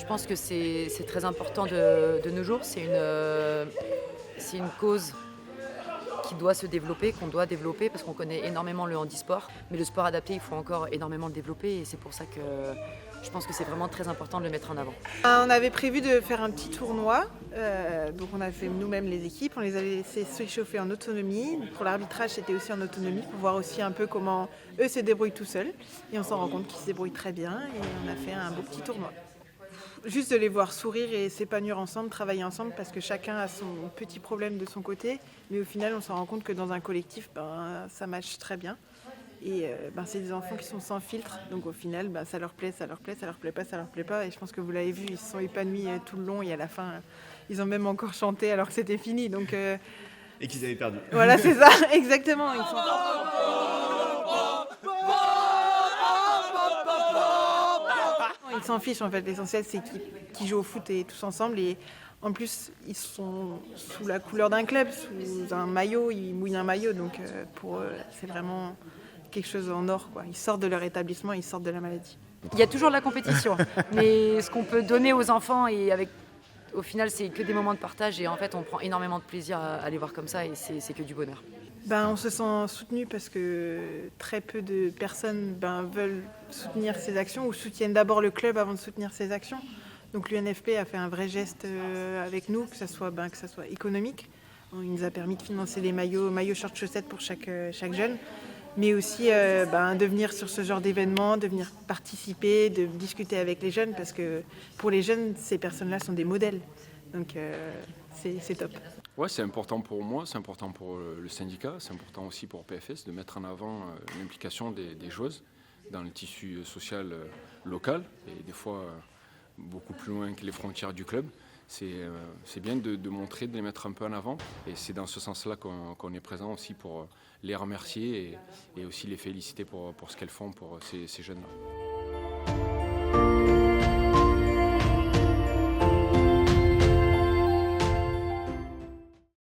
Je pense que c'est très important de nos jours. C'est une cause qui doit se développer, qu'on doit développer parce qu'on connaît énormément le handisport. Mais le sport adapté, il faut encore énormément le développer et c'est pour ça que je pense que c'est vraiment très important de le mettre en avant. On avait prévu de faire un petit tournoi, donc on a fait nous-mêmes les équipes, on les a laissés s'échauffer en autonomie. Pour l'arbitrage, c'était aussi en autonomie pour voir aussi un peu comment eux se débrouillent tout seuls. Et on s'en rend compte qu'ils se débrouillent très bien et on a fait un beau petit tournoi. Juste de les voir sourire et s'épanouir ensemble, travailler ensemble, parce que chacun a son petit problème de son côté. Mais au final, on s'en rend compte que dans un collectif, ça matche très bien. Et c'est des enfants qui sont sans filtre. Donc au final, ça leur plaît, ça leur plaît, ça leur plaît pas, ça leur plaît pas. Et je pense que vous l'avez vu, ils se sont épanouis tout le long. Et à la fin, ils ont même encore chanté alors que c'était fini. Donc Et qu'ils avaient perdu. voilà, c'est ça, exactement. Ils s'en fichent en fait. L'essentiel, c'est qu'ils jouent au foot et tous ensemble. Et en plus, ils sont sous la couleur d'un club, sous un maillot. Ils mouillent un maillot. Donc pour eux, c'est vraiment quelque chose en or, quoi. Ils sortent de leur établissement, ils sortent de la maladie. Il y a toujours de la compétition, mais ce qu'on peut donner aux enfants au final, c'est que des moments de partage et en fait, on prend énormément de plaisir à les voir comme ça et c'est que du bonheur. On se sent soutenu parce que très peu de personnes veulent soutenir ces actions ou soutiennent d'abord le club avant de soutenir ses actions. Donc l'UNFP a fait un vrai geste avec nous, que ça soit économique. Il nous a permis de financer des maillots short chaussettes pour chaque jeune, mais aussi de venir sur ce genre d'événement, de venir participer, de discuter avec les jeunes, parce que pour les jeunes, ces personnes-là sont des modèles. Donc c'est top. Ouais, c'est important pour moi, c'est important pour le syndicat, c'est important aussi pour PFS de mettre en avant l'implication des joueuses dans le tissu social local et des fois beaucoup plus loin que les frontières du club. C'est bien de montrer, de les mettre un peu en avant et c'est dans ce sens-là qu'on est présent aussi pour les remercier et aussi les féliciter pour ce qu'elles font pour ces jeunes-là.